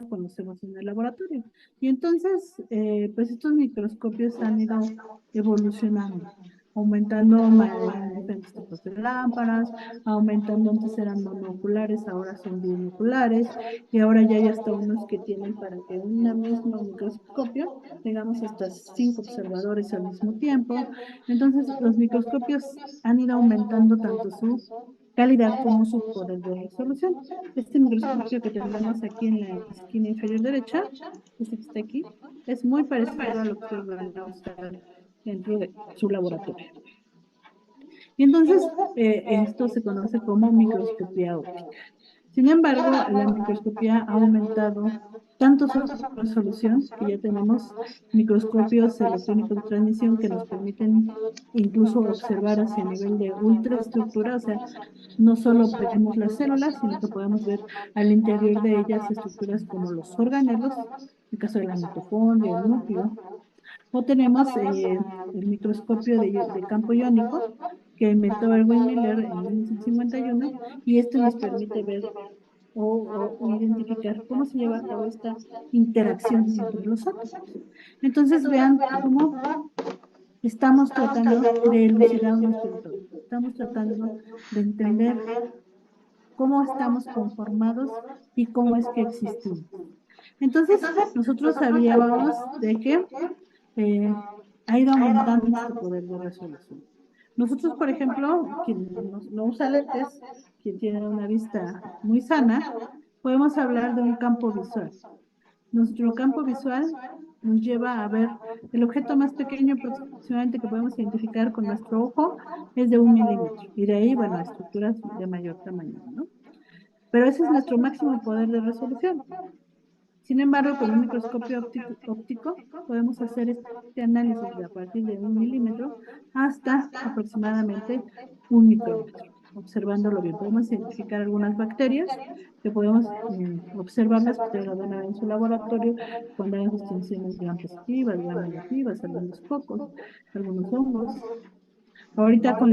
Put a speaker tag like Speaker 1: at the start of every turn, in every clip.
Speaker 1: conocemos en el laboratorio. Y entonces, pues estos microscopios han ido evolucionando, aumentando diferentes tipos de lámparas, aumentando, antes eran monoculares, ahora son binoculares, y ahora ya hay hasta unos que tienen para que en un mismo microscopio tengamos hasta 5 observadores al mismo tiempo. Entonces, los microscopios han ido aumentando tanto su calidad como su poder de resolución. Este microscopio que tenemos aquí en la esquina inferior derecha, este que está aquí, es muy parecido a lo que ustedes van a usar dentro de su laboratorio. Y entonces, esto se conoce como microscopía óptica. Sin embargo, la microscopía ha aumentado tanto su resolución que ya tenemos microscopios electrónicos de transmisión que nos permiten incluso observar hacia nivel de ultraestructura, o sea, no solo vemos las células, sino que podemos ver al interior de ellas estructuras como los organelos, en el caso de la mitocondria, el núcleo. O tenemos el microscopio de campo iónico que inventó Erwin Miller en 1951 y este nos permite ver o identificar cómo se lleva a cabo esta interacción entre los átomos. Entonces vean cómo estamos tratando de elucidar nuestro entorno, estamos tratando de entender cómo estamos conformados y cómo es que existimos. Entonces, nosotros sabíamos de que eh, ha ido aumentando este poder de resolución. Nosotros, por ejemplo, quien no usa lentes, quien tiene una vista muy sana, podemos hablar de un campo visual. Nuestro campo visual nos lleva a ver el objeto más pequeño aproximadamente que podemos identificar con nuestro ojo es de 1 milímetro y de ahí, bueno, estructuras de mayor tamaño, ¿no? Pero ese es nuestro máximo poder de resolución. Sin embargo, con un microscopio óptico podemos hacer este análisis de a partir de 1 milímetro hasta aproximadamente 1 micrómetro. Observándolo bien, podemos identificar algunas bacterias que podemos observarlas, ustedes lo van a ver en su laboratorio cuando hay distinciones gram positivas, gram negativas, algunos focos, algunos hongos. Ahorita con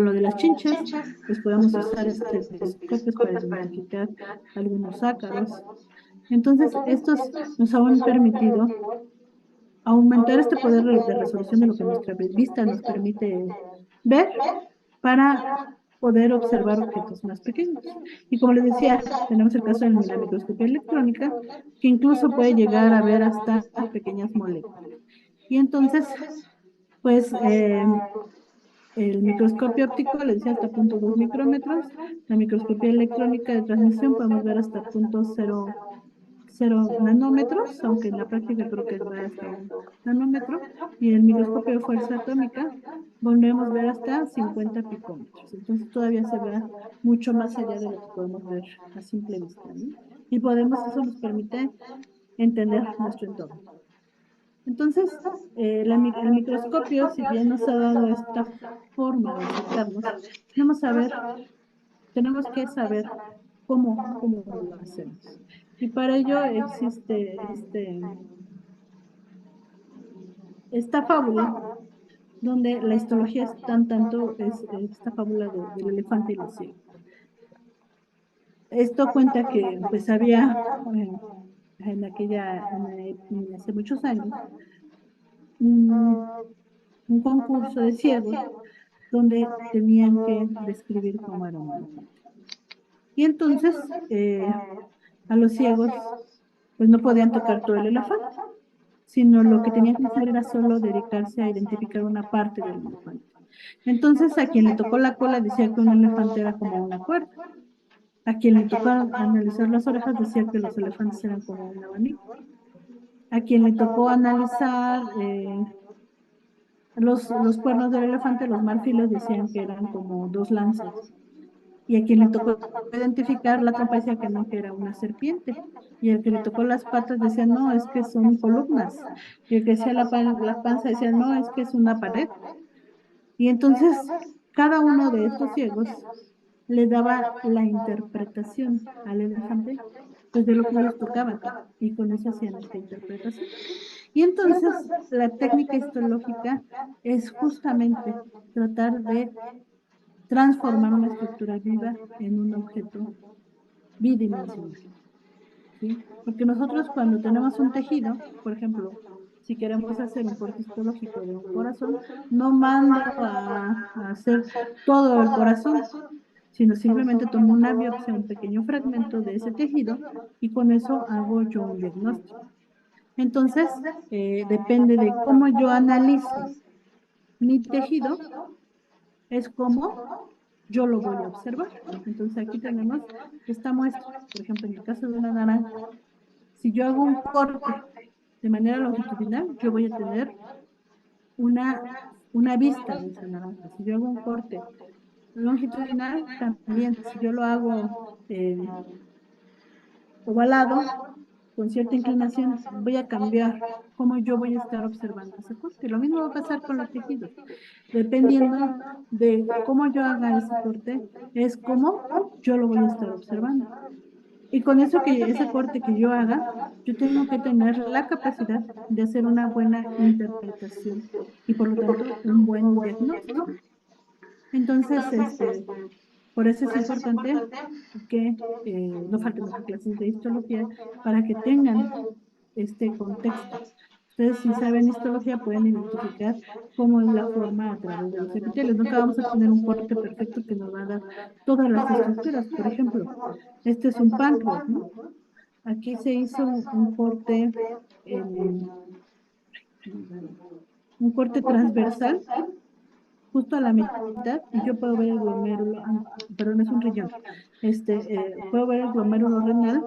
Speaker 1: lo de las chinches, pues podemos usar estereoscopios para identificar algunos ácaros. Entonces, estos nos han permitido aumentar este poder de resolución de lo que nuestra vista nos permite ver para poder observar objetos más pequeños. Y como les decía, tenemos el caso de la microscopía electrónica, que incluso puede llegar a ver hasta pequeñas moléculas. Y entonces, pues, el microscopio óptico, le decía, hasta 0,2 micrómetros. La microscopía electrónica de transmisión podemos ver hasta 0,0 nanómetros, aunque en la práctica creo que va hasta 1 nanómetro. Y en el microscopio de fuerza atómica podemos ver hasta 50 picómetros. Entonces todavía se ve mucho más allá de lo que podemos ver a simple vista, ¿no? Y eso nos permite entender nuestro entorno. Entonces, el microscopio, si bien nos ha dado esta forma de acercarnos, tenemos que saber cómo lo hacemos. Y para ello existe esta fábula, donde la histología es tanto es esta fábula del elefante y los ciegos. Esto cuenta que pues había hace muchos años, un concurso de ciegos donde tenían que describir cómo era un elefante. Y entonces a los ciegos pues no podían tocar todo el elefante, sino lo que tenían que hacer era solo dedicarse a identificar una parte del elefante. Entonces a quien le tocó la cola decía que un elefante era como una cuerda. A quien le tocó analizar las orejas decía que los elefantes eran como un abanico. A quien le tocó analizar los cuernos del elefante, los marfiles, decían que eran como dos lanzas. Y a quien le tocó identificar la trompa decía que no, que era una serpiente. Y el que le tocó las patas decía, no, es que son columnas. Y el que decía la panza decía, no, es que es una pared. Y entonces, cada uno de estos ciegos le daba la interpretación al elefante, pues de lo que ellos tocaban. Y con eso hacían esta interpretación. Y entonces, la técnica histológica es justamente tratar de transformar una estructura viva en un objeto bidimensional, ¿sí? Porque nosotros cuando tenemos un tejido, por ejemplo, si queremos hacer un corte histológico de un corazón, no mando a hacer todo el corazón, sino simplemente tomo una biopsia, un pequeño fragmento de ese tejido, y con eso hago yo un diagnóstico. Entonces, depende de cómo yo analice mi tejido, es como yo lo voy a observar. Entonces, aquí tenemos esta muestra. Por ejemplo, en el caso de una naranja, si yo hago un corte de manera longitudinal, yo voy a tener una, una vista de esa naranja. Si yo hago un corte longitudinal, también, si yo lo hago ovalado, con cierta inclinación, voy a cambiar cómo yo voy a estar observando ese corte. Lo mismo va a pasar con los tejidos. Dependiendo de cómo yo haga ese corte, es cómo yo lo voy a estar observando. Y con eso que ese corte que yo haga, yo tengo que tener la capacidad de hacer una buena interpretación y por lo tanto un buen diagnóstico. Entonces, por eso es importante que no falten las clases de histología para que tengan este contexto. Ustedes, si saben histología, pueden identificar cómo es la forma a través de los epitelios. Nunca vamos a tener un corte perfecto que nos va a dar todas las estructuras. Por ejemplo, este es un páncreas, ¿no? Aquí se hizo un corte, un corte transversal justo a la mitad, y yo puedo ver el glomérulo, perdón, es un riñón, puedo ver el glomérulo renal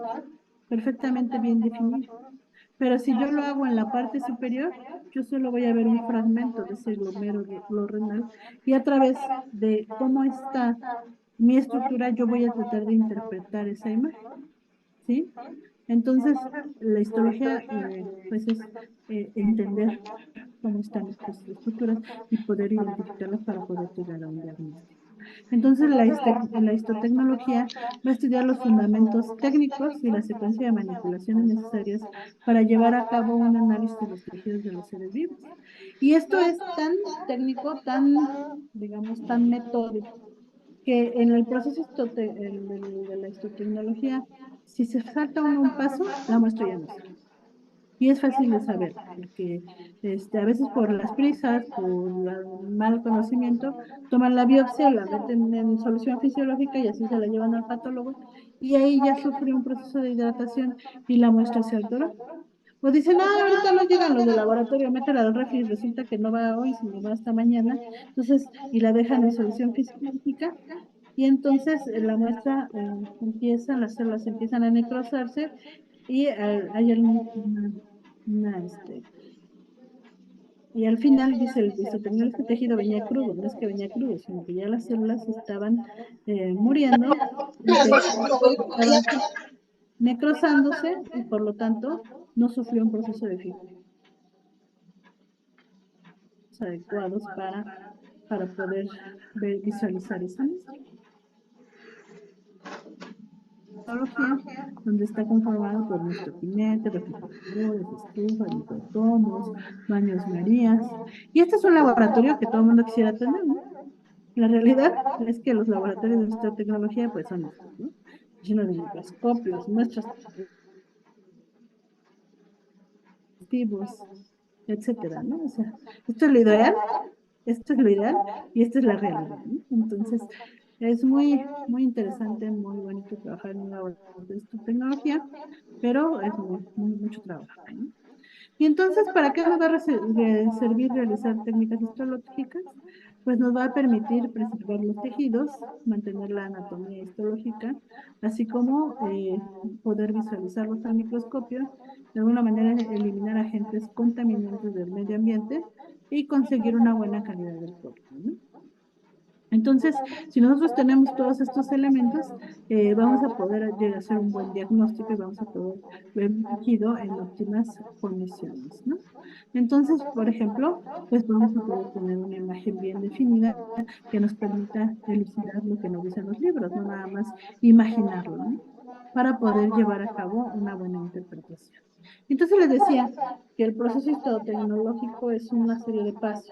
Speaker 1: perfectamente bien definido. Pero si yo lo hago en la parte superior, yo solo voy a ver un fragmento de ese glomérulo renal, y a través de cómo está mi estructura, yo voy a tratar de interpretar esa imagen, ¿sí? Entonces, la histología, pues es entender cómo están estas estructuras y poder identificarlas para poder llegar a un diagnóstico. Entonces, la histotecnología va a estudiar los fundamentos técnicos y la secuencia de manipulaciones necesarias para llevar a cabo un análisis de los tejidos de los seres vivos. Y esto es tan técnico, tan, digamos, tan metódico, que en el proceso de la histotecnología, si se salta uno un paso, la muestra ya no sirve. Y es fácil de saber, porque a veces por las prisas, por el mal conocimiento, toman la biopsia, la meten en solución fisiológica y así se la llevan al patólogo, y ahí ya sufre un proceso de hidratación y la muestra se alteró. O dicen, ah, ahorita no llegan los de laboratorio, métela al refri, y resulta que no va hoy, sino va hasta mañana. Entonces, y la dejan en solución fisiológica, y entonces la muestra empieza, las células empiezan a necrosarse, y hay una, y al final dice el histotecnólogo, este tejido venía crudo, no es que venía crudo, sino que ya las células estaban muriendo, el tejido estaba necrosándose, y por lo tanto no sufrió un proceso de fibra adecuados para poder visualizar esa muestra. Histología, donde está conformado por nuestro pinete, refrigeradores, estufas, microtomos, baños Marías. Y este es un laboratorio que todo el mundo quisiera tener, ¿no? La realidad es que los laboratorios de nuestra tecnología pues son estos, ¿no? Llenos de microscopios, muestras, etcétera, ¿no? O sea, esto es lo ideal, esto es lo ideal y esta es la realidad, ¿no? Entonces, es muy, muy interesante, muy bonito trabajar en un laboratorio de esta tecnología, pero es mucho trabajo, ¿no? Y entonces, ¿para qué nos va a servir realizar técnicas histológicas? Pues nos va a permitir preservar los tejidos, mantener la anatomía histológica, así como poder visualizarlos al microscopio, de alguna manera eliminar agentes contaminantes del medio ambiente y conseguir una buena calidad del corte, ¿no? Entonces, si nosotros tenemos todos estos elementos, vamos a poder llegar a hacer un buen diagnóstico y vamos a poder ver un tejido en óptimas condiciones, ¿no? Entonces, por ejemplo, pues vamos a poder tener una imagen bien definida que nos permita elucidar lo que nos dicen los libros, no nada más imaginarlo, ¿no? Para poder llevar a cabo una buena interpretación. Entonces les decía que el proceso histotecnológico es una serie de pasos.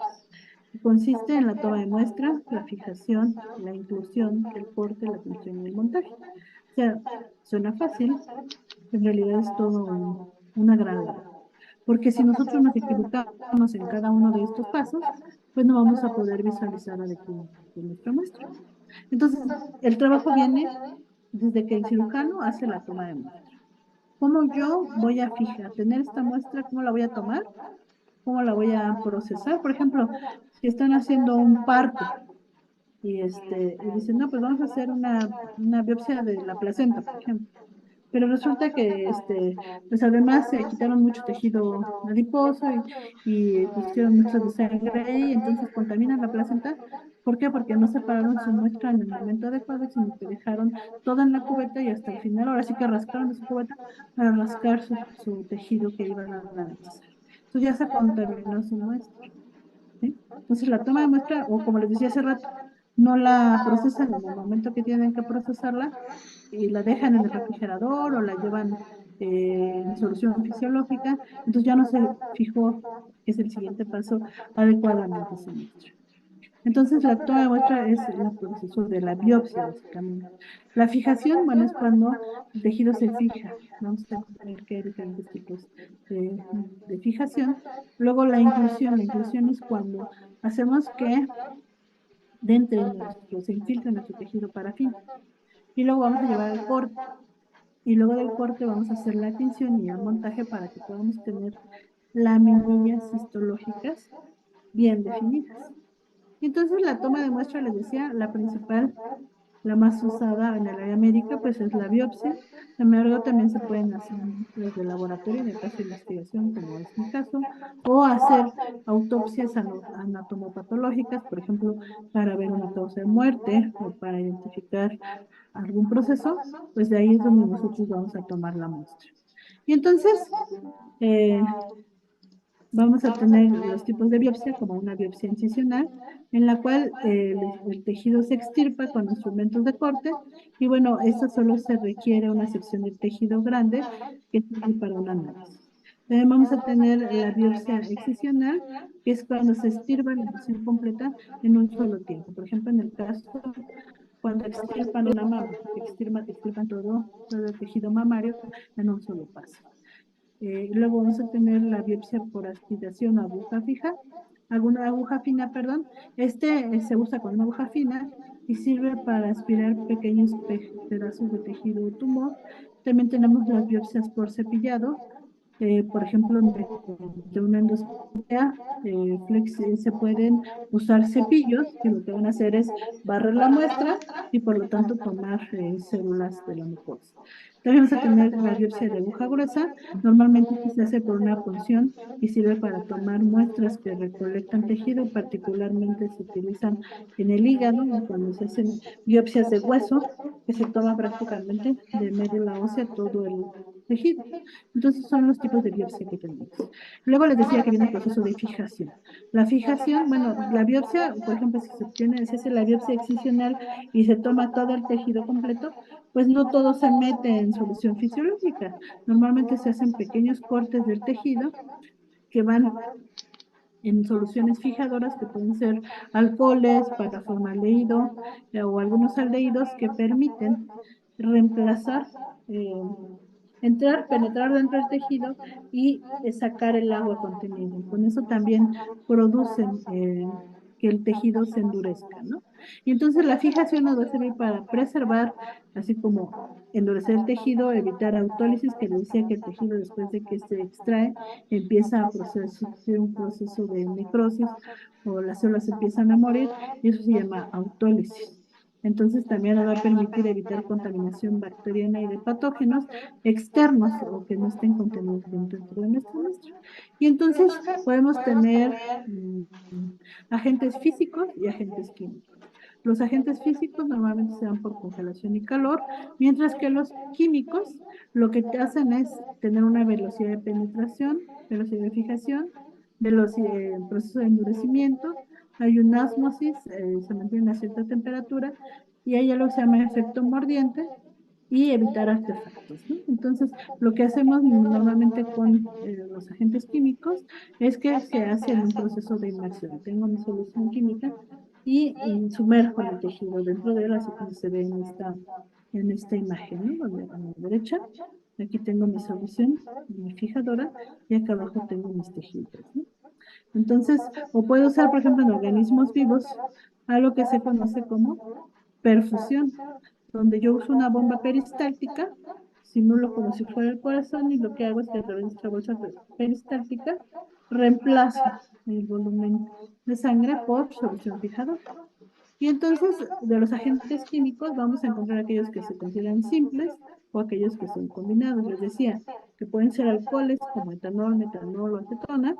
Speaker 1: Consiste en la toma de muestra, la fijación, la inclusión, el corte, la tensión y el montaje. O sea, suena fácil, en realidad es todo una gran. Porque si nosotros nos equivocamos en cada uno de estos pasos, pues no vamos a poder visualizar adecuadamente nuestra muestra. Entonces, el trabajo viene desde que el cirujano hace la toma de muestra. ¿Cómo yo voy a fijar, tener esta muestra, cómo la voy a tomar? ¿Cómo la voy a procesar? Por ejemplo, si están haciendo un parto y dicen, no, pues vamos a hacer una biopsia de la placenta, por ejemplo. Pero resulta que, pues además se quitaron mucho tejido adiposo y pusieron muestras de sangre ahí, entonces contaminan la placenta. ¿Por qué? Porque no separaron su muestra en el momento adecuado, sino que dejaron toda en la cubeta y hasta el final, ahora sí que rascaron de su cubeta para rascar su tejido que iban a analizar. Entonces ya se contaminó su muestra. ¿Sí? Entonces la toma de muestra, o como les decía hace rato, no la procesan en el momento que tienen que procesarla y la dejan en el refrigerador o la llevan en solución fisiológica, entonces ya no se fijó, que es el siguiente paso, adecuadamente su muestra. Entonces, la toma de muestra es el proceso de la biopsia, básicamente. La fijación, bueno, es cuando el tejido se fija. Vamos a tener que hay diferentes tipos de fijación. Luego, la inclusión es cuando hacemos que se infiltre nuestro tejido parafín. Y luego vamos a llevar al corte. Y luego del corte vamos a hacer la tinción y el montaje para que podamos tener laminillas histológicas bien definidas. Entonces la toma de muestra, les decía, la principal, la más usada en el área médica, pues es la biopsia. Sin embargo, también se pueden hacer muestras de laboratorio en el caso de investigación, como es mi caso, o hacer autopsias anatomopatológicas, por ejemplo, para ver una causa de muerte o para identificar algún proceso, pues de ahí es donde nosotros vamos a tomar la muestra. Y entonces, eh, vamos a tener los tipos de biopsia, como una biopsia incisional, en la cual el tejido se extirpa con instrumentos de corte, y bueno, esto solo se requiere una sección de tejido grande que sirve para un análisis. También vamos a tener la biopsia excisional, que es cuando se estirpa la sección completa en un solo tiempo. Por ejemplo, en el caso cuando extirpan una mama, extirpan todo el tejido mamario en un solo paso. Luego vamos a tener la biopsia por aspiración a aguja fija, alguna aguja fina, perdón. Se usa con una aguja fina y sirve para aspirar pequeños pedazos de tejido o tumor. También tenemos las biopsias por cepillado, por ejemplo, de una endoscopia, se pueden usar cepillos que lo que van a hacer es barrer la muestra y por lo tanto tomar células de la mucosa. También vamos a tener la biopsia de aguja gruesa, normalmente se hace por una punción y sirve para tomar muestras que recolectan tejido, particularmente se utilizan en el hígado, cuando se hacen biopsias de hueso, que se toma prácticamente de médula ósea todo el tejido. Entonces son los tipos de biopsia que tenemos. Luego les decía que viene el proceso de fijación. La fijación, bueno, la biopsia, por ejemplo, si se hace la biopsia excisional y se toma todo el tejido completo, pues no todo se mete en solución fisiológica. Normalmente se hacen pequeños cortes del tejido que van en soluciones fijadoras que pueden ser alcoholes, paraformaldehído o algunos aldehídos que permiten reemplazar, eh, penetrar dentro del tejido y sacar el agua contenida. Con eso también producen que el tejido se endurezca, ¿no? Y entonces la fijación nos va a servir para preservar, así como endurecer el tejido, evitar autólisis, que le decía que el tejido después de que se extrae empieza a sufrir un proceso de necrosis o las células empiezan a morir y eso se llama autólisis. Entonces también nos va a permitir evitar contaminación bacteriana y de patógenos externos o que no estén contenidos dentro de nuestra muestra. Y entonces podemos tener agentes físicos y agentes químicos. Los agentes físicos normalmente se dan por congelación y calor, mientras que los químicos lo que te hacen es tener una velocidad de penetración, velocidad de fijación, proceso de endurecimiento, hay un osmosis, se mantiene a cierta temperatura, y hay algo que se llama efecto mordiente, y evitar artefactos, ¿no? Entonces, lo que hacemos normalmente con los agentes químicos es que se hace en un proceso de inmersión. Tengo mi solución química y sumerjo mi tejido dentro de él, así como se ve en esta imagen, ¿no? Donde a la derecha, aquí tengo mi solución, mi fijadora, y acá abajo tengo mis tejidos, ¿no? Entonces, o puedo usar, por ejemplo, en organismos vivos, algo que se conoce como perfusión, donde yo uso una bomba peristáltica, simulo como si fuera el corazón y lo que hago es que a través de esta bolsa peristáltica reemplazo el volumen de sangre por solución fijadora. Y entonces, de los agentes químicos, vamos a encontrar aquellos que se consideran simples o aquellos que son combinados. Les decía que pueden ser alcoholes como etanol, metanol o acetona.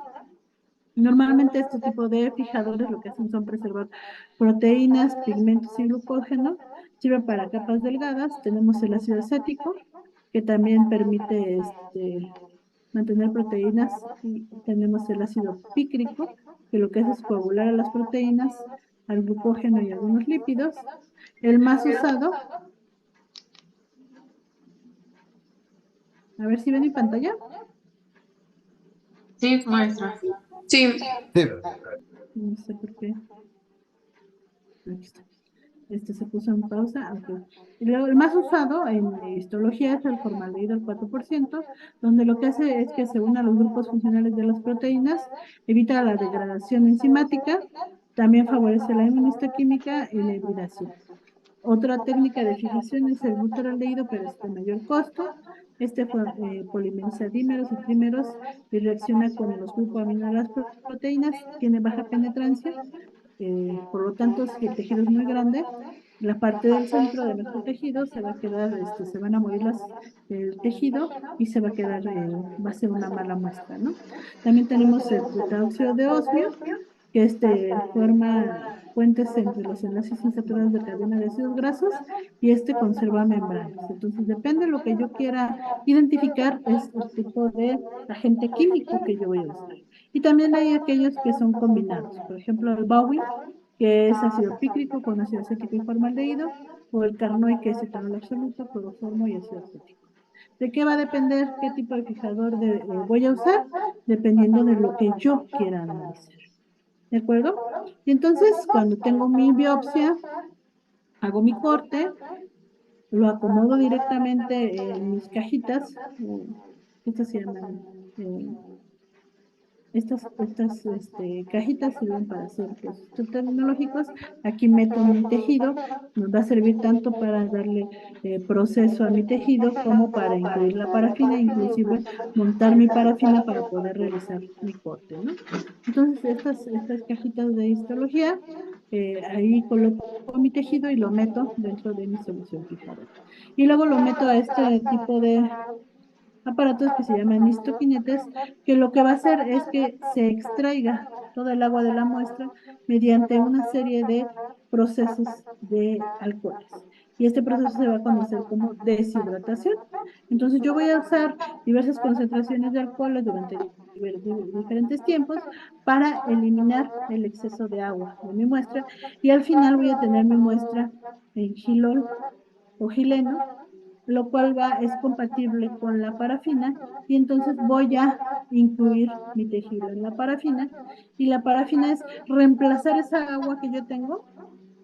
Speaker 1: Normalmente este tipo de fijadores lo que hacen son preservar proteínas, pigmentos y glucógeno, sirve para capas delgadas. Tenemos el ácido acético, que también permite mantener proteínas, y tenemos el ácido pícrico, que lo que hace es coagular a las proteínas, al glucógeno y algunos lípidos. El más usado, a ver si ven mi pantalla.
Speaker 2: Sí, maestra. Sí,
Speaker 3: Sí,
Speaker 1: No sé por qué. Aquí está. Se puso en pausa. Ok. Y luego, el más usado en histología es el formaldehído al 4%, donde lo que hace es que se une a los grupos funcionales de las proteínas, evita la degradación enzimática, también favorece la inmunistoquímica y la hibridación. Otra técnica de fijación es el butaraldehído, pero es de mayor costo. Polimeriza dímeros y trímeros y reacciona con los grupos amino de las proteínas, tiene baja penetrancia, por lo tanto, si el tejido es muy grande, la parte del centro de nuestro tejido se va a quedar, se van a morir el tejido y se va a quedar, va a ser una mala muestra, ¿no? También tenemos el tetráoxido de osmio, que forma puentes entre los enlaces insaturados de cadena de ácidos grasos y conserva membranas. Entonces, depende de lo que yo quiera identificar, es el tipo de agente químico que yo voy a usar. Y también hay aquellos que son combinados, por ejemplo, el Bowie, que es ácido pícrico con ácido acético y formaldehído, o el Carnoy, que es etanol absoluto, cloroformo y ácido acético. ¿De qué va a depender qué tipo de fijador voy a usar? Dependiendo de lo que yo quiera analizar. ¿De acuerdo? Y entonces, cuando tengo mi biopsia, hago mi corte, lo acomodo directamente en mis cajitas, estas se llaman eh, cajitas sirven para hacer procesos tecnológicos. Aquí meto mi tejido, nos va a servir tanto para darle proceso a mi tejido como para incluir la parafina, inclusive montar mi parafina para poder realizar mi corte, ¿no? Entonces, estas cajitas de histología, ahí coloco mi tejido y lo meto dentro de mi solución fijadora. Y luego lo meto a este tipo de aparatos que se llaman histoquinetes, que lo que va a hacer es que se extraiga toda el agua de la muestra mediante una serie de procesos de alcoholes. Y este proceso se va a conocer como deshidratación. Entonces yo voy a usar diversas concentraciones de alcoholes durante diferentes tiempos para eliminar el exceso de agua de mi muestra, y al final voy a tener mi muestra en gilol o gileno, lo cual es compatible con la parafina, y entonces voy a incluir mi tejido en la parafina, y la parafina es reemplazar esa agua que yo tengo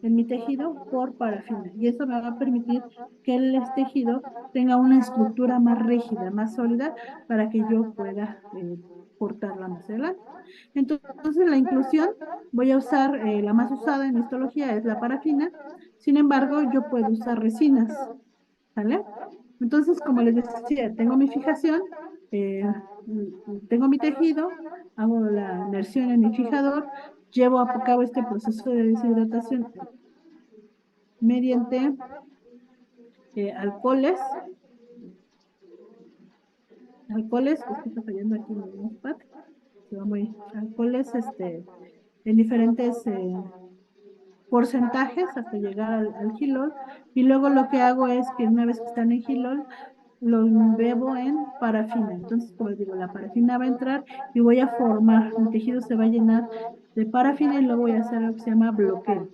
Speaker 1: en mi tejido por parafina, y eso me va a permitir que el tejido tenga una estructura más rígida, más sólida, para que yo pueda cortarla más adelante. Entonces, la inclusión, voy a usar, la más usada en histología es la parafina, sin embargo, yo puedo usar resinas, ¿vale? Entonces, como les decía, tengo mi fijación, eh, tengo mi tejido, hago la inmersión en mi fijador, llevo a cabo este proceso de deshidratación mediante alcoholes, es que está fallando aquí mi mousepad, se va muy, alcoholes, en diferentes porcentajes hasta llegar al gilol, y luego lo que hago es que una vez que están en gilol, lo bebo en parafina. Entonces, como les digo, la parafina va a entrar y voy a formar, mi tejido se va a llenar de parafina y luego voy a hacer lo que se llama bloqueo.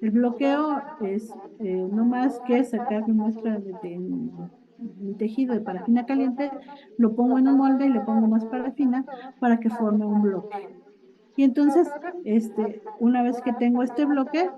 Speaker 1: El bloqueo es no más que sacar mi muestra mi tejido de parafina caliente, lo pongo en un molde y le pongo más parafina para que forme un bloque. Y entonces, una vez que tengo este bloque,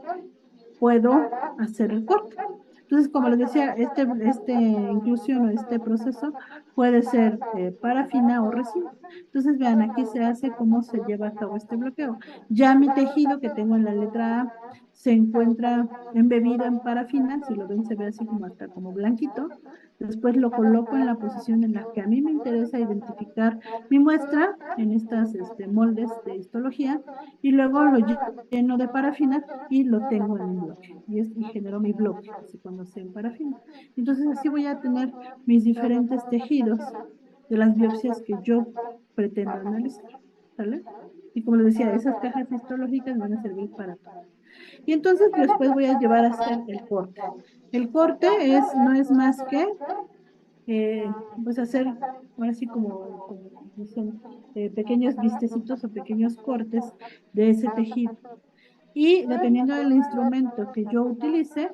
Speaker 1: puedo hacer el corte. Entonces, como les decía, este inclusión o este proceso puede ser parafina o resina. Entonces, vean, aquí se hace cómo se lleva a cabo este bloqueo. Ya mi tejido que tengo en la letra A se encuentra embebido en parafina, si lo ven se ve así como hasta como blanquito. Después lo coloco en la posición en la que a mí me interesa identificar mi muestra en estas moldes de histología y luego lo lleno de parafina y lo tengo en un bloque. Y genero mi bloque, así cuando sea en parafina. Entonces así voy a tener mis diferentes tejidos de las biopsias que yo pretendo analizar. ¿Sale? Y como les decía, esas cajas histológicas van a servir para todo. Y entonces después voy a llevar a hacer el corte. El corte no es más que pues hacer, ahora sí como dicen, pequeños vistecitos o pequeños cortes de ese tejido. Y dependiendo del instrumento que yo utilice,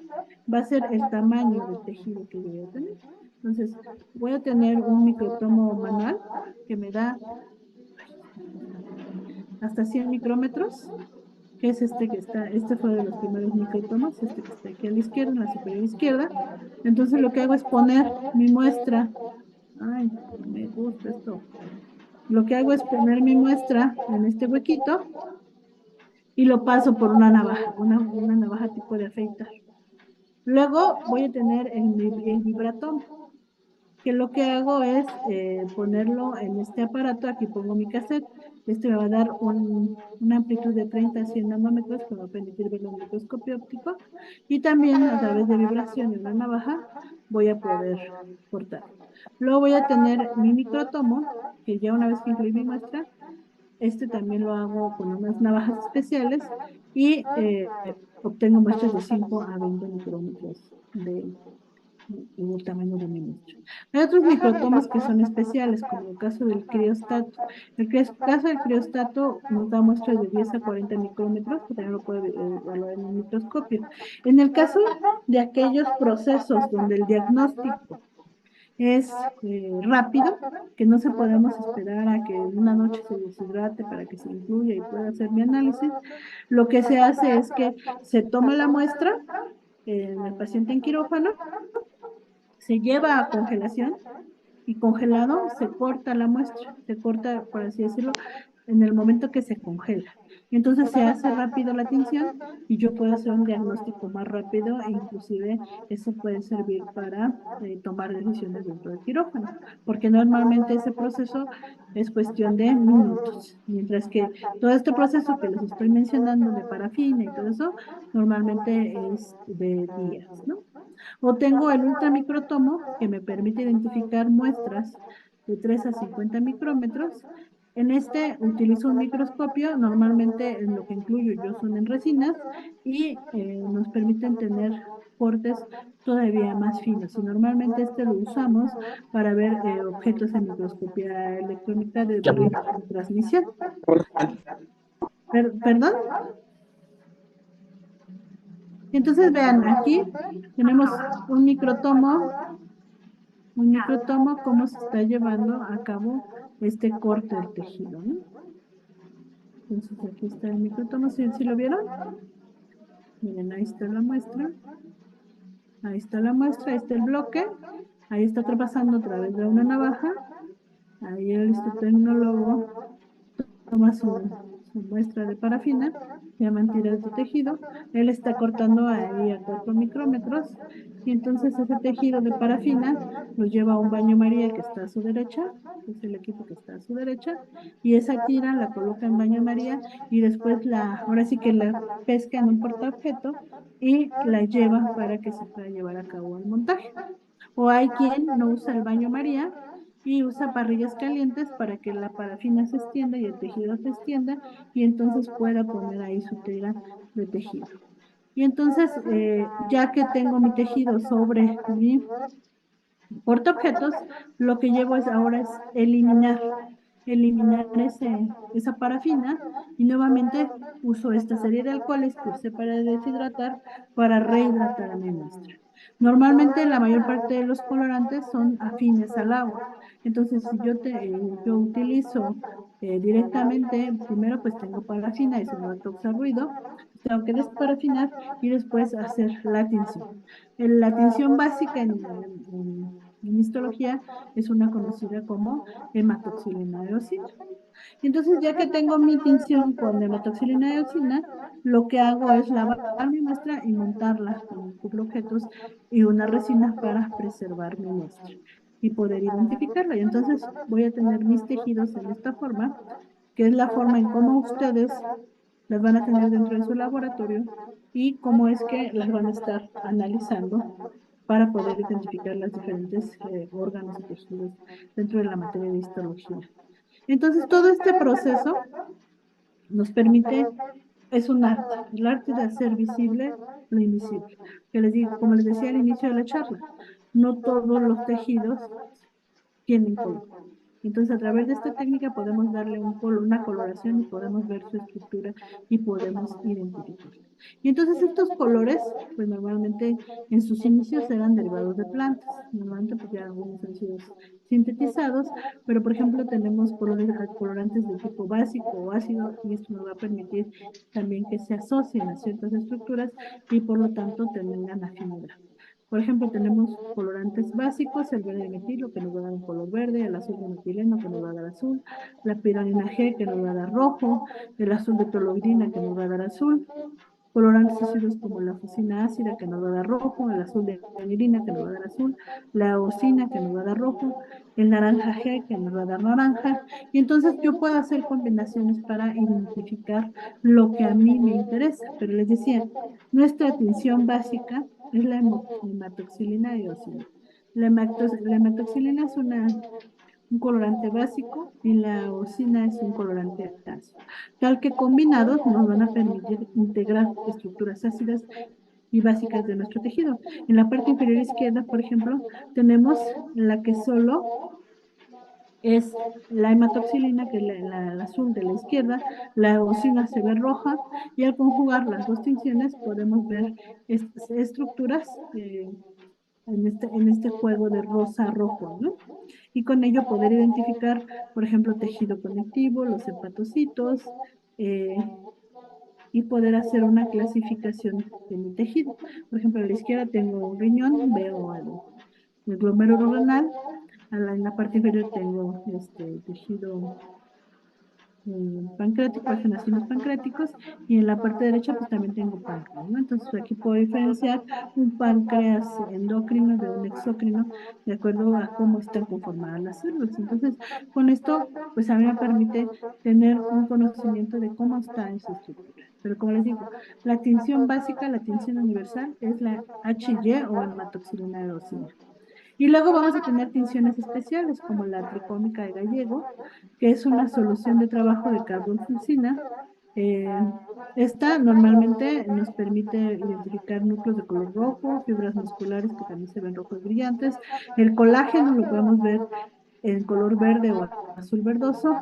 Speaker 1: va a ser el tamaño del tejido que yo voy a tener. Entonces, voy a tener un microtomo manual que me da hasta 100 micrómetros, que es este fue de los primeros microtomos, este que está aquí a la izquierda, en la superior izquierda. Entonces, lo que hago es poner mi muestra. Ay, me gusta esto. Lo que hago es poner mi muestra en este huequito y lo paso por una navaja, una navaja tipo de afeitar. Luego voy a tener el vibratón, que lo que hago es ponerlo en este aparato, aquí pongo mi cassette, este me va a dar una amplitud de 30 a 100 nanómetros que me va a permitir ver el microscopio óptico y también a través de vibración y una navaja voy a poder cortar. Luego voy a tener mi microtomo, que ya una vez que incluí mi muestra, también lo hago con unas navajas especiales y obtengo muestras de 5 a 20 micrómetros del tamaño de mi muestra. Hay otros microtomos que son especiales, como el caso del criostato. Caso del criostato nos da muestras de 10 a 40 micrómetros, que también lo puede evaluar en un microscopio. En el caso de aquellos procesos donde el diagnóstico es rápido, que no se podemos esperar a que en una noche se deshidrate para que se incluya y pueda hacer mi análisis. Lo que se hace es que se toma la muestra en el paciente en quirófano, se lleva a congelación y congelado se corta la muestra, se corta, por así decirlo, en el momento que se congela. Entonces se hace rápido la tinción y yo puedo hacer un diagnóstico más rápido e inclusive eso puede servir para tomar decisiones dentro del quirófano, porque normalmente ese proceso es cuestión de minutos, mientras que todo este proceso que les estoy mencionando de parafina y todo eso, normalmente es de días, ¿no? O tengo el ultramicrotomo que me permite identificar muestras de 3 a 50 micrómetros. En este utilizo un microscopio, normalmente lo que incluyo yo son en resinas y nos permiten tener cortes todavía más finos. Y normalmente lo usamos para ver objetos en microscopía electrónica de baja transmisión. ¿Perdón? Entonces vean, aquí tenemos un microtomo, cómo se está llevando a cabo este corte del tejido, ¿no? Entonces aquí está el microtomo, ¿sí lo vieron? Miren, ahí está la muestra, ahí está la muestra, ahí está el bloque, ahí está traspasando a través de una navaja, ahí el histotecnólogo toma su muestra de parafina, se llaman tiras de tejido, él está cortando ahí a 4 micrómetros, y entonces ese tejido de parafina lo lleva a un baño María que está a su derecha, que es el equipo que está a su derecha, y esa tira la coloca en baño María, y después ahora sí que la pesca en un portaobjeto, y la lleva para que se pueda llevar a cabo el montaje. O hay quien no usa el baño María, y usa parrillas calientes para que la parafina se extienda y el tejido se extienda y entonces pueda poner ahí su tela de tejido. Y entonces, ya que tengo mi tejido sobre mi portaobjetos, lo que llevo ahora es eliminar. eliminar esa parafina y nuevamente uso esta serie de alcoholes que usé para deshidratar para rehidratar a mi muestra. Normalmente la mayor parte de los colorantes son afines al agua. Entonces, si yo utilizo directamente, primero pues tengo parafina y eso no va a causar ruido, tengo que desparafinar y después hacer la tinción. La tinción básica en histología es una conocida como hematoxilina de eosina. Entonces, ya que tengo mi tinción con hematoxilina de eosina, lo que hago es lavar mi muestra y montarla con un cubreobjetos y una resina para preservar mi muestra y poder identificarla. Y entonces voy a tener mis tejidos en esta forma, que es la forma en cómo ustedes las van a tener dentro de su laboratorio y cómo es que las van a estar analizando para poder identificar los diferentes órganos y tejidos dentro de la materia de histología. Entonces, todo este proceso nos permite, es un arte, el arte de hacer visible lo invisible. Que les digo, como les decía al inicio de la charla, no todos los tejidos tienen color. Entonces, a través de esta técnica podemos darle un color, una coloración y podemos ver su estructura y podemos identificarla. Y entonces estos colores, pues normalmente en sus inicios eran derivados de plantas. Normalmente pues ya algunos han sido sintetizados, pero por ejemplo tenemos colorantes de tipo básico o ácido y esto nos va a permitir también que se asocien a ciertas estructuras y por lo tanto tengan afinidad. Por ejemplo, tenemos colorantes básicos, el verde de metilo que nos va a dar un color verde, el azul de metileno que nos va a dar azul, la piranina G que nos va a dar rojo, el azul de toluidina que nos va a dar azul, colorantes ácidos como la fucina ácida que nos va a dar rojo, el azul de anilina que nos va a dar azul, la eosina que nos va a dar rojo, el naranja G que nos va a dar naranja, y entonces yo puedo hacer combinaciones para identificar lo que a mí me interesa, pero les decía, nuestra atención básica es la hematoxilina de eosina. La hematoxilina es un colorante básico y la osina es un colorante ácido, tal que combinados nos van a permitir integrar estructuras ácidas y básicas de nuestro tejido. En la parte inferior izquierda, por ejemplo, tenemos la que solo es la hematoxilina, que es la azul de la izquierda, la osina se ve roja, y al conjugar las dos tinciones podemos ver estas estructuras en este juego de rosa-rojo, ¿no? Y con ello poder identificar, por ejemplo, tejido conectivo, los hepatocitos, y poder hacer una clasificación de mi tejido. Por ejemplo, a la izquierda tengo un riñón, veo el glomérulo renal, en la parte inferior tengo este tejido pancreático, vasos pancreáticos, y en la parte derecha pues también tengo páncreas, ¿no? Entonces aquí puedo diferenciar un páncreas endocrino de un exócrino de acuerdo a cómo están conformadas las células. Entonces, con esto, pues a mí me permite tener un conocimiento de cómo está esa estructura. Pero como les digo, la tinción básica, la tinción universal es la HY o hematoxilina de eosina. Y luego vamos a tener tinciones especiales como la tricómica de Gallego, que es una solución de trabajo de carbonfuscina. Eh, Esta normalmente nos permite identificar núcleos de color rojo, fibras musculares que también se ven rojos brillantes. El colágeno lo podemos ver en color verde o azul verdoso.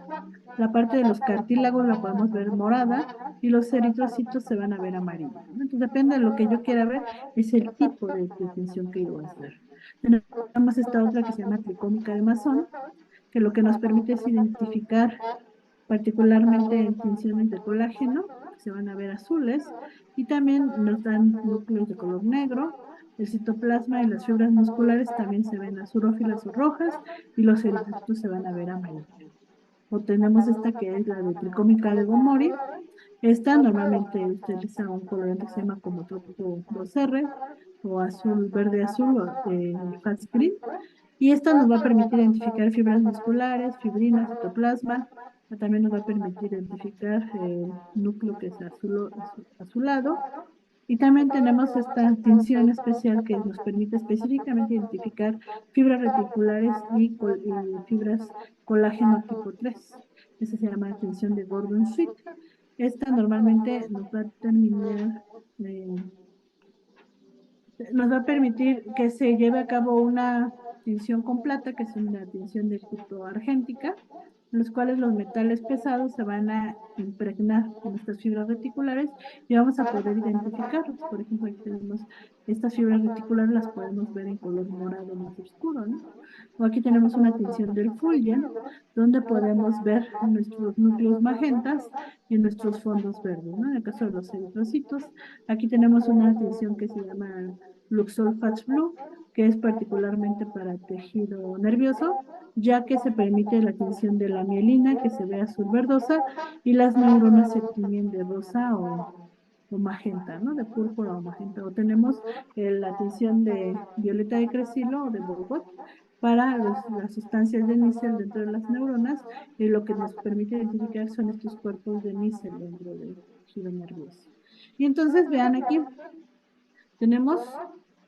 Speaker 1: La parte de los cartílagos la podemos ver morada y los eritrocitos se van a ver amarillos, ¿no? Entonces, depende de lo que yo quiera ver, es el tipo de tinción que yo voy a hacer. Tenemos esta otra que se llama tricómica de Masón, que lo que nos permite es identificar particularmente en tinciones de colágeno, que se van a ver azules, y también nos dan núcleos de color negro. El citoplasma y las fibras musculares también se ven azurófilas o rojas, y los eritrocitos se van a ver amarillos. O tenemos esta que es la de tricómica de Gomori. Esta normalmente utiliza un colorante que se llama como trópico 2R o azul, verde azul o fat green. Y esta nos va a permitir identificar fibras musculares, fibrinas, citoplasma. También nos va a permitir identificar el núcleo que es azulado. Y también tenemos esta tinción especial que nos permite específicamente identificar fibras reticulares y fibras colágeno tipo 3. Esa se llama tinción de Gordon-Sweet. Esta normalmente nos va a permitir que se lleve a cabo una tinción con plata, que es una tinción de tipo argéntica, en los cuales los metales pesados se van a impregnar en estas fibras reticulares y vamos a poder identificarlos. Por ejemplo, aquí tenemos estas fibras reticulares, las podemos ver en color morado más oscuro, ¿no? O aquí tenemos una tinción del Fulgen, donde podemos ver nuestros núcleos magentas y nuestros fondos verdes, ¿no? En el caso de los eritrocitos, aquí tenemos una tinción que se llama Luxol Fats Blue, que es particularmente para tejido nervioso, ya que se permite la tinción de la mielina, que se ve azul verdosa, y las neuronas se tiñen de rosa o magenta, ¿no? De púrpura o magenta. O tenemos la tinción de violeta de crecilo o de bogot para las sustancias de níquel dentro de las neuronas, y lo que nos permite identificar son estos cuerpos de níquel dentro del tejido nervioso. Y entonces vean aquí, tenemos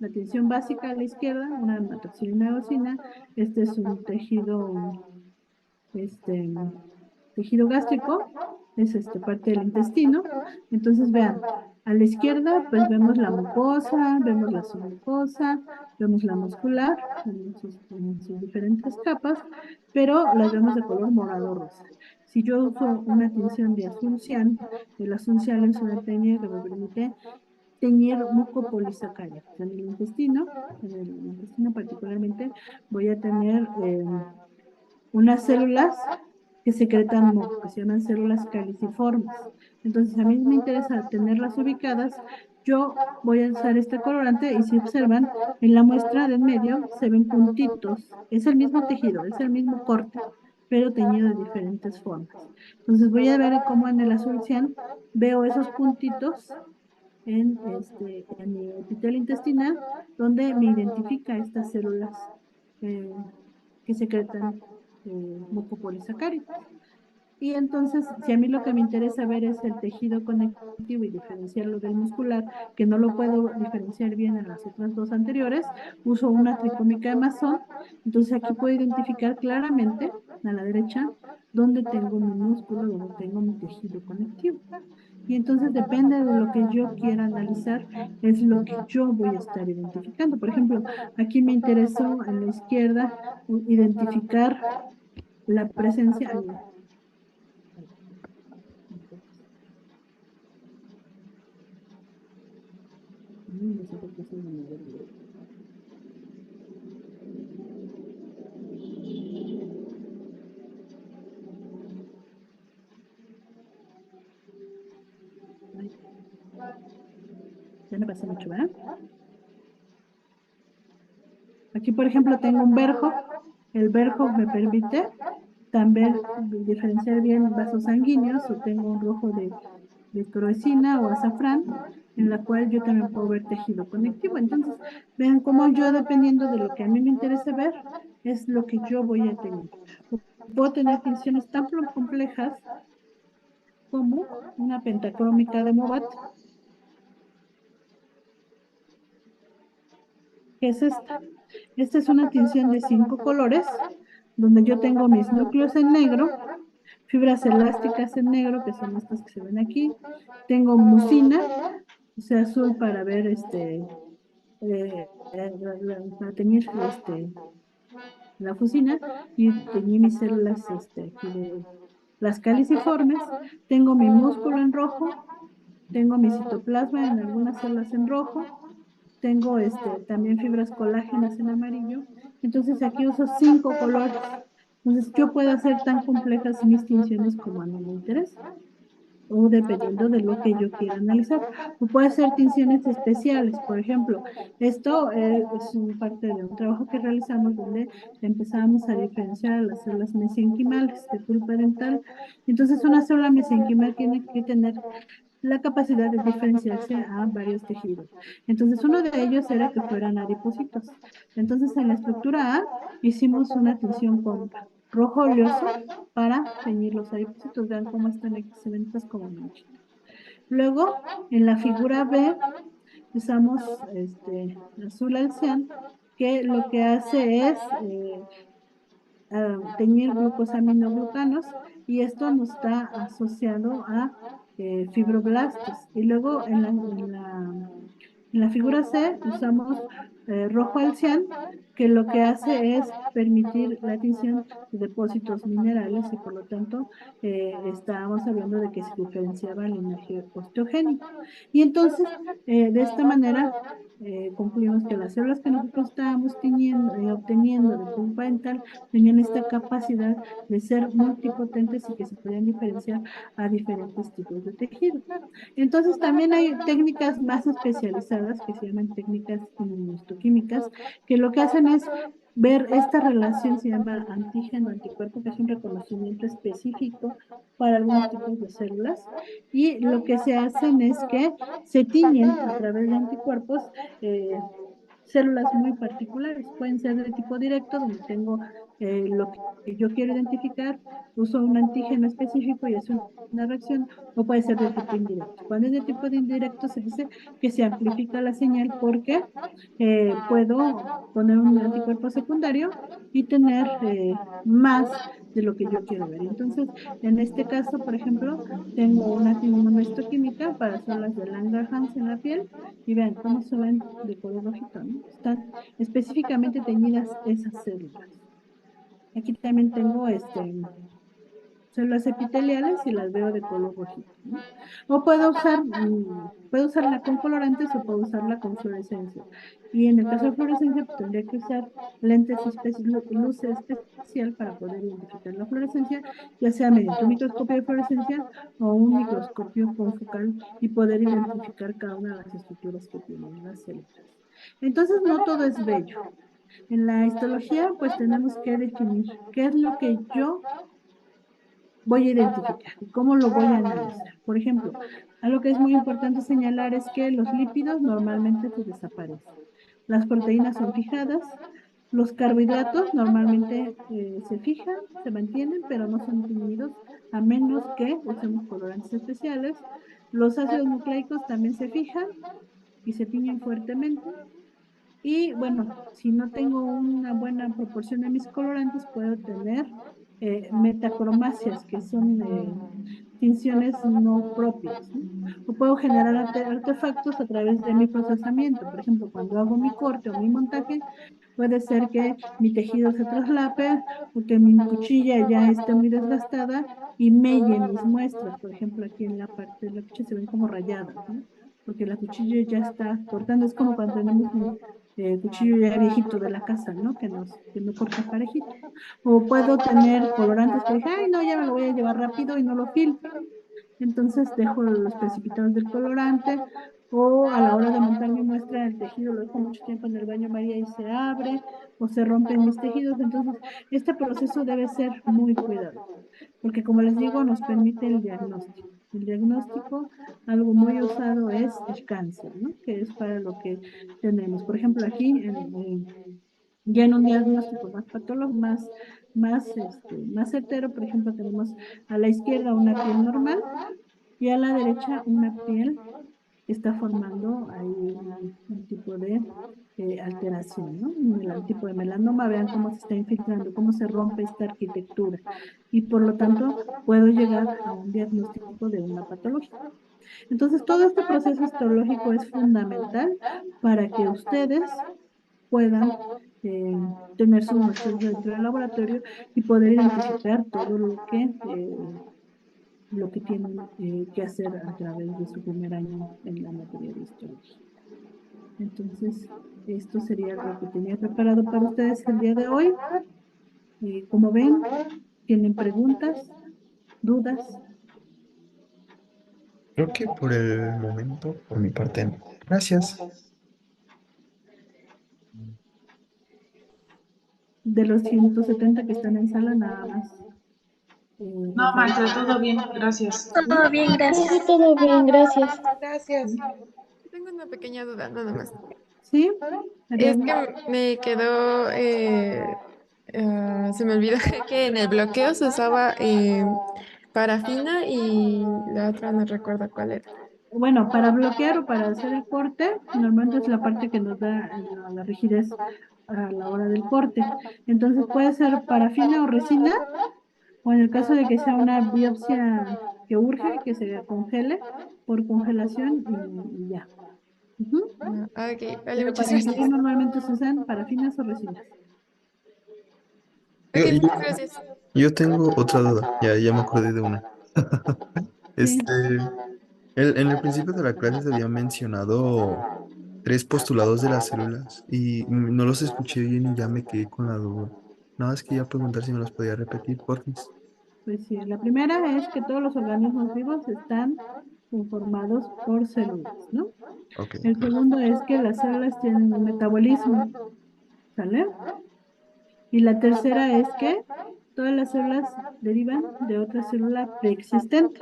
Speaker 1: la tensión básica a la izquierda, una hematoxilina eosina. Este es un este, tejido gástrico, es parte del intestino. Entonces vean, a la izquierda pues vemos la mucosa, vemos la submucosa, vemos la muscular en sus diferentes capas, pero las vemos de color morado rosa. Si yo uso una tinción de azul cian, el azul cian es una técnica que me permite teñir mucopolisacáridos. En el intestino particularmente, voy a tener unas células que secretan moco, que se llaman células caliciformes. Entonces, a mí me interesa tenerlas ubicadas. Yo voy a usar este colorante y si observan, en la muestra de en medio se ven puntitos. Es el mismo tejido, es el mismo corte, pero teñido de diferentes formas. Entonces, voy a ver cómo en el azul cian veo esos puntitos en mi epitelio intestinal, donde me identifica estas células eh, que secretan mucopolisacáridos. Y entonces, si a mí lo que me interesa ver es el tejido conectivo y diferenciarlo del muscular, que no lo puedo diferenciar bien en las otras dos anteriores, uso una tricómica de Masson. Entonces aquí puedo identificar claramente a la derecha dónde tengo mi músculo, dónde tengo mi tejido conectivo. Y entonces depende de lo que yo quiera analizar, es lo que yo voy a estar identificando. Por ejemplo, aquí me interesó en la izquierda identificar la presencia. No sé por qué se me movió el video. Ay, ya no pasa mucho, ¿verdad? Aquí, por ejemplo, tengo un verjo. El verjo me permite también diferenciar bien vasos sanguíneos, o tengo un rojo de croecina o azafrán, en la cual yo también puedo ver tejido conectivo. Entonces, vean cómo yo, dependiendo de lo que a mí me interese ver, es lo que yo voy a tener. Puedo tener tinciones tan complejas como una pentacrómica de Movat, que es esta. Esta es una tinción de 5 colores, donde yo tengo mis núcleos en negro, fibras elásticas en negro, que son estas que se ven aquí. Tengo mucina, o sea, azul para ver para teñir la fucina, y teñí mis células aquí de las caliciformes. Tengo mi músculo en rojo, tengo mi citoplasma en algunas células en rojo, tengo también fibras colágenas en amarillo. Entonces aquí uso 5 colores. Entonces yo puedo hacer tan complejas mis tinciones como a mí me interesa, o dependiendo de lo que yo quiera analizar. O puede ser tinciones especiales. Por ejemplo, esto es parte de un trabajo que realizamos donde empezamos a diferenciar las células mesenquimales de pulpa dental. Entonces una célula mesenquimal tiene que tener la capacidad de diferenciarse a varios tejidos. Entonces, uno de ellos era que fueran adipocitos. Entonces, en la estructura A hicimos una tinción con rojo oleoso para teñir los adipocitos. Vean cómo están excelentes como manchitas. Luego, en la figura B, usamos azul alcián, que lo que hace es teñir glucosaminoglucanos, y esto nos está asociado a fibroblastos. Y luego en la figura C usamos rojo al cian, que lo que hace es permitir la adquisición de depósitos minerales y por lo tanto estábamos hablando de que se diferenciaba el linaje osteogénico. Y entonces, de esta manera, concluimos que las células que nosotros estábamos obteniendo de pulpa dental tenían esta capacidad de ser multipotentes y que se podían diferenciar a diferentes tipos de tejido. Entonces también hay técnicas más especializadas que se llaman técnicas inmunohistoquímicas, que lo que hacen es ver esta relación, se llama antígeno-anticuerpo, que es un reconocimiento específico para algunos tipos de células, y lo que se hacen es que se tiñen a través de anticuerpos células muy particulares. Pueden ser de tipo directo, donde tengo lo que yo quiero identificar, uso un antígeno específico y es una reacción, o puede ser de tipo indirecto. Cuando es de tipo de indirecto, se dice que se amplifica la señal porque puedo poner un anticuerpo secundario y tener más de lo que yo quiero ver. Entonces, en este caso, por ejemplo, tengo una inmunohistoquímica para células de Langerhans en la piel y vean cómo se ven de color rojito, ¿no? Están específicamente teñidas esas células. Aquí también tengo células epiteliales y las veo de color rojito, ¿no? O puedo usarla con colorantes o puedo usarla con fluorescencia. Y en el caso de fluorescencia, pues, tendría que usar luz especial para poder identificar la fluorescencia, ya sea mediante un microscopio de fluorescencia o un microscopio confocal y poder identificar cada una de las estructuras que tienen las células. Entonces, no todo es bello. En la histología, pues tenemos que definir qué es lo que yo voy a identificar y cómo lo voy a analizar. Por ejemplo, algo que es muy importante señalar es que los lípidos normalmente se desaparecen. Las proteínas son fijadas, los carbohidratos normalmente se fijan, se mantienen, pero no son teñidos a menos que usemos colorantes especiales. Los ácidos nucleicos también se fijan y se tiñen fuertemente. Y bueno, si no tengo una buena proporción de mis colorantes, puedo tener metacromacias, que son tinciones no propias, ¿no? O puedo generar artefactos a través de mi procesamiento. Por ejemplo, cuando hago mi corte o mi montaje, puede ser que mi tejido se traslape o que mi cuchilla ya esté muy desgastada y melle mis muestras. Por ejemplo, aquí en la parte de la cuchilla se ven como rayadas, ¿no? Porque la cuchilla ya está cortando. Es como cuando tenemos un cuchillo ya viejito de la casa, ¿no? Que no corta parejito. O puedo tener colorantes que dije, ay, no, ya me lo voy a llevar rápido y no lo filtro. Entonces dejo los precipitados del colorante o a la hora de montar mi muestra el tejido lo dejo mucho tiempo en el baño María y se abre o se rompen mis tejidos. Entonces, este proceso debe ser muy cuidado, porque como les digo, nos permite el diagnóstico. El diagnóstico, algo muy usado es el cáncer, ¿no? Que es para lo que tenemos. Por ejemplo, aquí ya en un diagnóstico más patológico, más certero, por ejemplo, tenemos a la izquierda una piel normal y a la derecha una piel que está formando ahí un tipo de alteración, ¿no? El tipo de melanoma, vean cómo se está infiltrando, cómo se rompe esta arquitectura y por lo tanto puedo llegar a un diagnóstico de una patología. Entonces, todo este proceso histológico es fundamental para que ustedes puedan tener sus muestras dentro del laboratorio y poder identificar todo lo que tienen que hacer a través de su primer año en la materia de histología. Entonces, esto sería lo que tenía preparado para ustedes el día de hoy. Como ven, tienen preguntas, dudas.
Speaker 3: Creo que por el momento, por mi parte, no. Gracias.
Speaker 1: De los 170 que están en sala, nada más.
Speaker 2: No, maestra, todo bien, gracias.
Speaker 1: ¿Sí?
Speaker 4: Todo bien, gracias.
Speaker 5: Todo bien, gracias.
Speaker 6: Gracias.
Speaker 1: ¿Sí?
Speaker 6: Tengo una pequeña duda, nada más.
Speaker 1: ¿Sí?
Speaker 6: Es
Speaker 1: Ariadna.
Speaker 6: que me quedó, se me olvidó que en el bloqueo se usaba parafina y la otra no recuerdo cuál era.
Speaker 1: Bueno, para bloquear o para hacer el corte, normalmente es la parte que nos da la rigidez a la hora del corte. Entonces puede ser parafina o resina, o en el caso de que sea una biopsia que urge, que se congele por congelación y ya. Ujú.
Speaker 6: Ok, vale,
Speaker 1: Pero
Speaker 6: muchas
Speaker 1: para ingerir
Speaker 6: gracias.
Speaker 1: normalmente se usan parafinas o resinas.
Speaker 6: Ok,
Speaker 3: Yo, yo,
Speaker 6: muchas gracias.
Speaker 3: yo tengo otra duda, ya me acordé de una.
Speaker 1: Sí,
Speaker 3: Este, en el principio de la clase se había mencionado tres postulados de las células y no los escuché bien y ya me quedé con la duda. Nada más quería preguntar si me los podía repetir, porfis.
Speaker 1: pues sí. La primera es que todos los organismos vivos están conformados por células, ¿no?
Speaker 3: Ok,
Speaker 1: El segundo es que las células tienen un metabolismo, ¿sale? Y la tercera es que todas las células derivan de otra célula preexistente.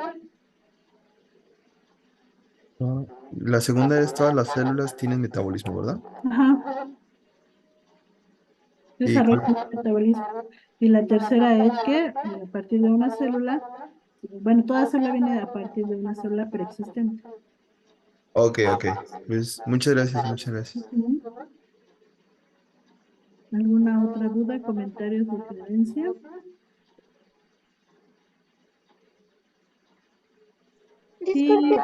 Speaker 3: ah, la segunda es todas las células tienen metabolismo, ¿verdad?
Speaker 1: Ajá,
Speaker 3: ¿Y
Speaker 1: desarrollan
Speaker 3: cuál?
Speaker 1: un metabolismo. Y la tercera es que a partir de una célula, bueno, toda célula viene a partir de una célula preexistente.
Speaker 3: Ok, ok. Pues muchas gracias, muchas gracias.
Speaker 1: Ujú. ¿Alguna otra duda, comentario, sugerencia? Sí,
Speaker 4: Disculpe,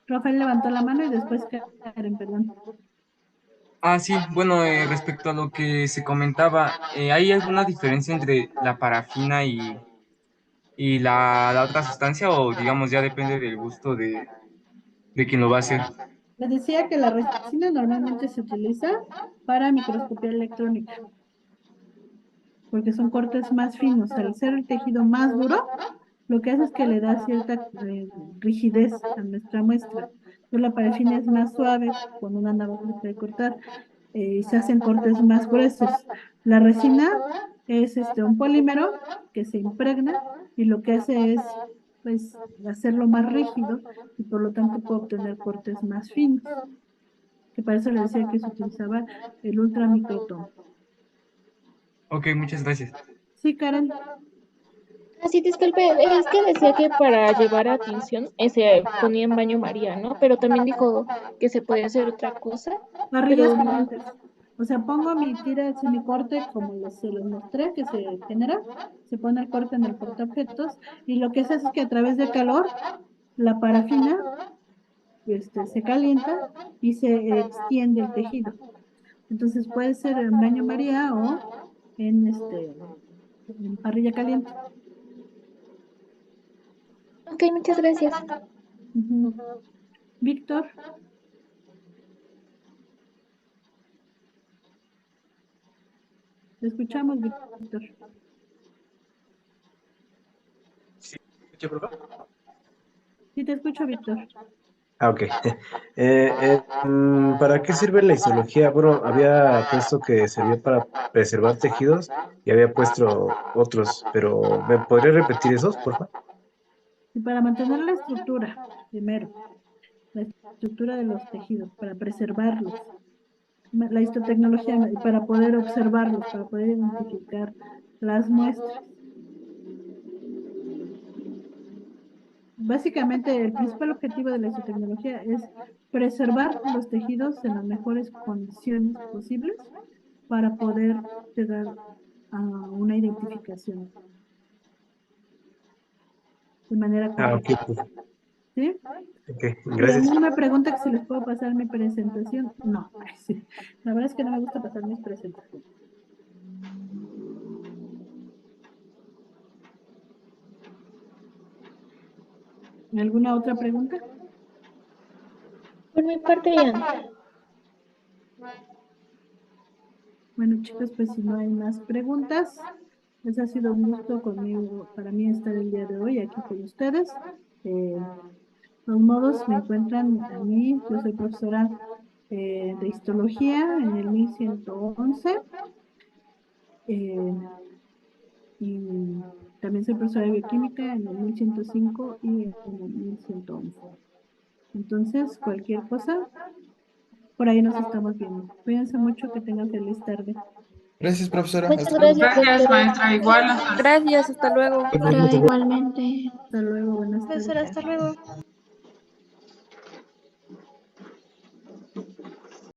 Speaker 1: Rafael levantó la mano y después Karen, perdón.
Speaker 5: Ah, sí, bueno, respecto a lo que se comentaba, ¿hay alguna diferencia entre la parafina y la otra sustancia o digamos ya depende del gusto de quien lo va a hacer?
Speaker 1: Les decía que la resina normalmente se utiliza para microscopía electrónica, porque son cortes más finos. Al ser el tejido más duro, lo que hace es que le da cierta rigidez a nuestra muestra. Entonces la parafina es más suave cuando una navaja se puede cortar y se hacen cortes más gruesos. La resina es un polímero que se impregna y lo que hace es pues hacerlo más rígido y por lo tanto puede obtener cortes más finos, que para eso le decía que se utilizaba el ultramicrotomo.
Speaker 5: Ok, muchas gracias.
Speaker 1: Sí, Karen.
Speaker 4: así disculpe, es que decía que para llevar a tinción se ponía en baño María, ¿no? Pero también dijo que se podía hacer otra cosa,
Speaker 1: Parrillas
Speaker 4: pero no.
Speaker 1: calientes. O sea, pongo mi tira, así mi corte, como se los mostré, que se genera, se pone el corte en el portaobjetos, y lo que se hace es que a través de calor, la parafina se calienta y se extiende el tejido. Entonces puede ser en baño María o en parrilla caliente.
Speaker 4: Ok, muchas gracias.
Speaker 1: Ujú. Víctor, te escuchamos, Víctor.
Speaker 7: Sí, ¿escucha, profe?
Speaker 1: Sí, te escucho, Víctor.
Speaker 7: Ah, ok. ¿Para qué sirve la histología? Bueno, había puesto que servía para preservar tejidos y había puesto otros, pero ¿me podría repetir esos, por favor?
Speaker 1: Y para mantener la estructura, primero, la estructura de los tejidos, para preservarlos. La histotecnología para poder observarlos, para poder identificar las muestras. Básicamente, el principal objetivo de la histotecnología es preservar los tejidos en las mejores condiciones posibles para poder llegar a una identificación de manera
Speaker 7: Ah, ok,
Speaker 1: correcta.
Speaker 7: pues,
Speaker 1: ¿Sí?
Speaker 7: ok,
Speaker 1: Y a
Speaker 7: gracias.
Speaker 1: mí me pregunta que si les puedo pasar mi presentación. No, ay, sí. La verdad es que no me gusta pasar mis presentaciones. ¿Alguna otra pregunta?
Speaker 4: Por mi parte ya no.
Speaker 1: Bueno, chicos, pues si no hay más preguntas, les ha sido un gusto conmigo, para mí estar el día de hoy aquí con ustedes. De todos modos, me encuentran a mí, yo soy profesora de histología en el 1111 eh, y también soy profesora de bioquímica en el 1105 y en el 1111. Entonces, cualquier cosa, por ahí nos estamos viendo. Cuídense mucho, que tengan feliz tarde.
Speaker 3: Gracias, profesora.
Speaker 4: Muchas
Speaker 3: Hasta luego.
Speaker 4: gracias,
Speaker 2: Gracias,
Speaker 4: doctora.
Speaker 2: maestra. Igual, hasta
Speaker 6: Gracias, hasta luego.
Speaker 4: Igualmente.
Speaker 1: Hasta luego, buenas tardes.
Speaker 4: Profesora, hasta luego.